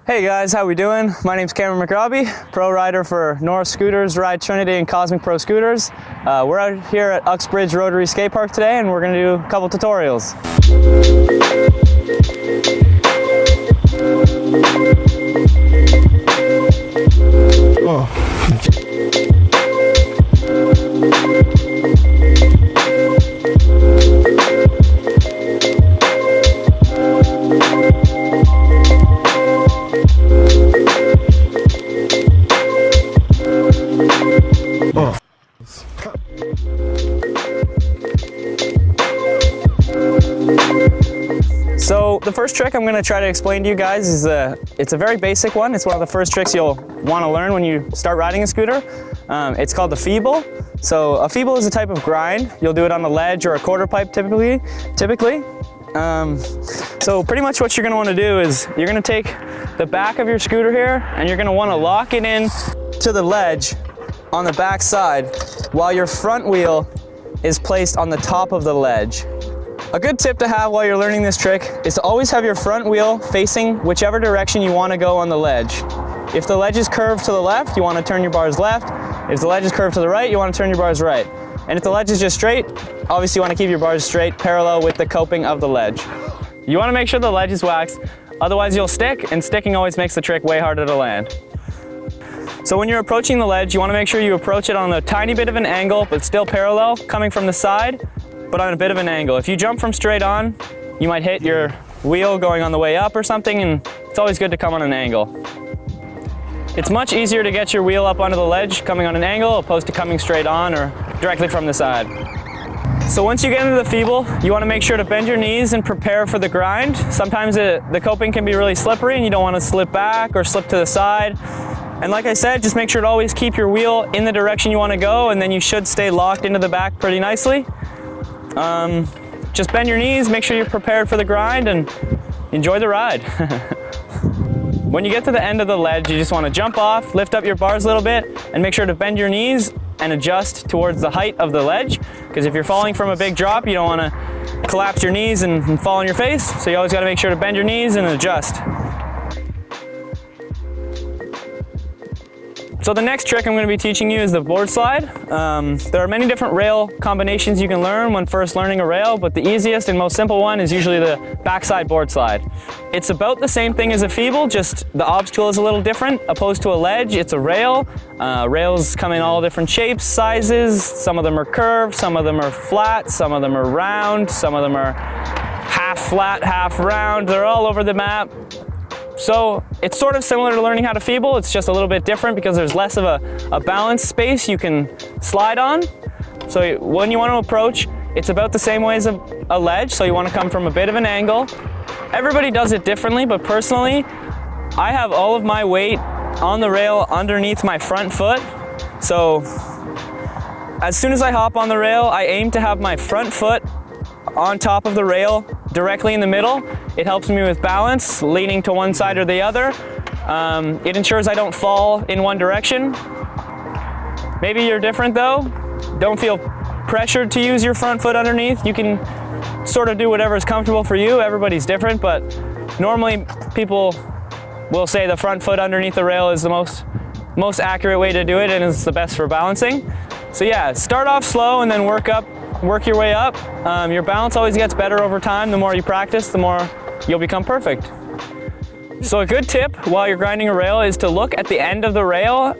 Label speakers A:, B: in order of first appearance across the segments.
A: Hey guys, how we doing? My name's Cameron McRobbie, pro rider for Norris Scooters, Ride Trinity and Cosmic Pro Scooters. We're out here at Uxbridge Rotary Skate Park today and we're going to do a couple tutorials. So the first trick I'm going to try to explain to you guys is it's a very basic one. It's one of the first tricks you'll want to learn when you start riding a scooter. It's called the Feeble. So a Feeble is a type of grind. You'll do it on a ledge or a quarter pipe typically. So pretty much what you're going to want to do is you're going to take the back of your scooter here and you're going to want to lock it in to the ledge on the back side while your front wheel is placed on the top of the ledge. A good tip to have while you're learning this trick is to always have your front wheel facing whichever direction you want to go on the ledge. If the ledge is curved to the left, you want to turn your bars left. If the ledge is curved to the right, you want to turn your bars right. And if the ledge is just straight, obviously you want to keep your bars straight, parallel with the coping of the ledge. You want to make sure the ledge is waxed, otherwise you'll stick, and sticking always makes the trick way harder to land. So when you're approaching the ledge, you want to make sure you approach it on a tiny bit of an angle, but still parallel, coming from the side, but on a bit of an angle. If you jump from straight on, you might hit your wheel going on the way up or something, and it's always good to come on an angle. It's much easier to get your wheel up onto the ledge coming on an angle opposed to coming straight on or directly from the side. So once you get into the Feeble, you want to make sure to bend your knees and prepare for the grind. Sometimes the coping can be really slippery and you don't want to slip back or slip to the side. And like I said, just make sure to always keep your wheel in the direction you want to go, and then you should stay locked into the back pretty nicely. Just bend your knees, make sure you're prepared for the grind, and enjoy the ride. When you get to the end of the ledge, you just want to jump off, lift up your bars a little bit, and make sure to bend your knees and adjust towards the height of the ledge. Because if you're falling from a big drop, you don't want to collapse your knees and fall on your face. So you always got to make sure to bend your knees and adjust. So the next trick I'm going to be teaching you is the Boardslide. There are many different rail combinations you can learn when first learning a rail, but the easiest and most simple one is usually the backside Boardslide. It's about the same thing as a Feeble, just the obstacle is a little different. Opposed to a ledge, it's a rail. Rails come in all different shapes, sizes. Some of them are curved, some of them are flat, some of them are round, some of them are half flat, half round. They're all over the map. So it's sort of similar to learning how to Feeble, it's just a little bit different because there's less of a balance space you can slide on. So when you want to approach, it's about the same way as a ledge, so you want to come from a bit of an angle. Everybody does it differently, but personally, I have all of my weight on the rail underneath my front foot. So as soon as I hop on the rail, I aim to have my front foot on top of the rail directly in the middle. It helps me with balance, leaning to one side or the other. It ensures I don't fall in one direction. Maybe you're different though. Don't feel pressured to use your front foot underneath. You can sort of do whatever is comfortable for you. Everybody's different, but normally people will say the front foot underneath the rail is the most accurate way to do it and is the best for balancing. So yeah, start off slow and then work your way up. Your balance always gets better over time. The more you practice, the more you'll become perfect. So a good tip while you're grinding a rail is to look at the end of the rail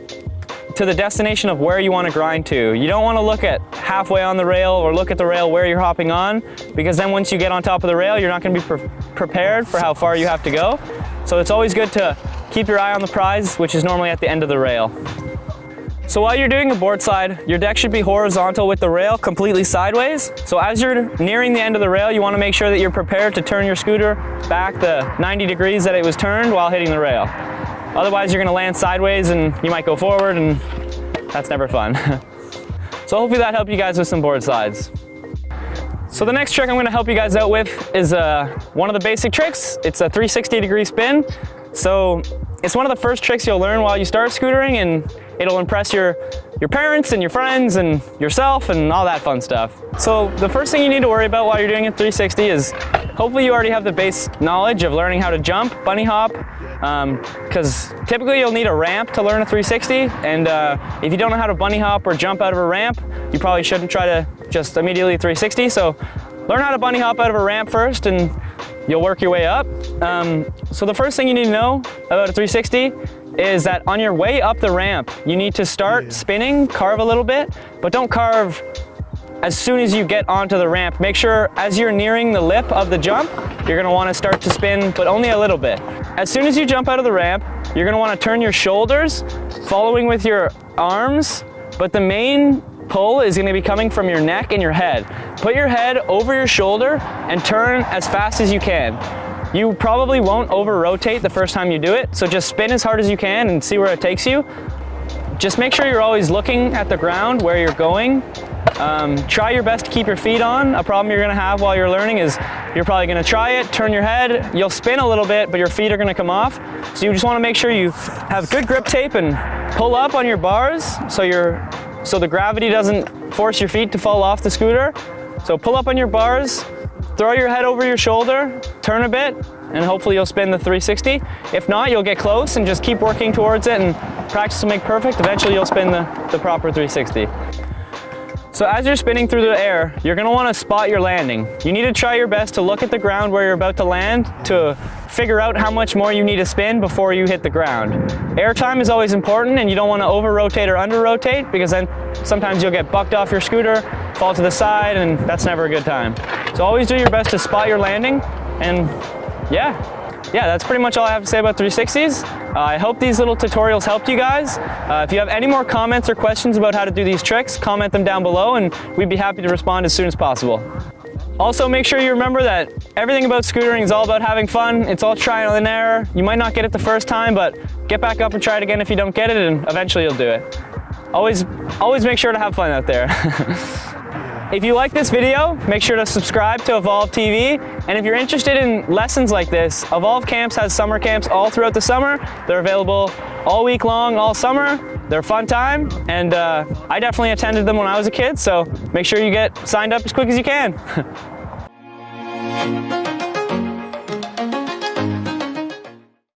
A: to the destination of where you want to grind to. You don't want to look at halfway on the rail or look at the rail where you're hopping on, because then once you get on top of the rail, you're not going to be prepared for how far you have to go. So it's always good to keep your eye on the prize, which is normally at the end of the rail. So while you're doing a Boardslide, your deck should be horizontal with the rail, completely sideways. So as you're nearing the end of the rail, you want to make sure that you're prepared to turn your scooter back the 90 degrees that it was turned while hitting the rail. Otherwise, you're going to land sideways and you might go forward, and that's never fun. So hopefully that helped you guys with some Boardslides. So the next trick I'm going to help you guys out with is one of the basic tricks. It's a 360-degree spin. So it's one of the first tricks you'll learn while you start scootering, and it'll impress your parents and your friends and yourself and all that fun stuff. So the first thing you need to worry about while you're doing a 360 is hopefully you already have the base knowledge of learning how to jump, bunny hop, because typically you'll need a ramp to learn a 360, and if you don't know how to bunny hop or jump out of a ramp, you probably shouldn't try to just immediately 360. So learn how to bunny hop out of a ramp first, and you'll work your way up. So the first thing you need to know about a 360 is that on your way up the ramp, you need to start spinning, carve a little bit, but don't carve as soon as you get onto the ramp. Make sure as you're nearing the lip of the jump, you're gonna wanna start to spin, but only a little bit. As soon as you jump out of the ramp, you're gonna wanna turn your shoulders, following with your arms, but the main pull is gonna be coming from your neck and your head. Put your head over your shoulder and turn as fast as you can. You probably won't over-rotate the first time you do it, so just spin as hard as you can and see where it takes you. Just make sure you're always looking at the ground where you're going. Try your best to keep your feet on. A problem you're gonna have while you're learning is you're probably gonna try it, turn your head, you'll spin a little bit, but your feet are gonna come off. So you just wanna make sure you have good grip tape and pull up on your bars so the gravity doesn't force your feet to fall off the scooter. So pull up on your bars, throw your head over your shoulder, turn a bit, and hopefully you'll spin the 360. If not, you'll get close and just keep working towards it, and practice will make perfect. Eventually you'll spin the proper 360. So as you're spinning through the air, you're gonna wanna spot your landing. You need to try your best to look at the ground where you're about to land to figure out how much more you need to spin before you hit the ground. Air time is always important, and you don't wanna over-rotate or under-rotate, because then sometimes you'll get bucked off your scooter, fall to the side, and that's never a good time. So always do your best to spot your landing, and yeah, that's pretty much all I have to say about 360s. I hope these little tutorials helped you guys. If you have any more comments or questions about how to do these tricks, comment them down below, and we'd be happy to respond as soon as possible. Also, make sure you remember that everything about scootering is all about having fun. It's all trial and error. You might not get it the first time, but get back up and try it again if you don't get it, and eventually you'll do it. Always make sure to have fun out there. If you like this video, make sure to subscribe to Evolve TV. And if you're interested in lessons like this, Evolve Camps has summer camps all throughout the summer. They're available all week long, all summer. They're a fun time, and I definitely attended them when I was a kid, so make sure you get signed up as quick as you can.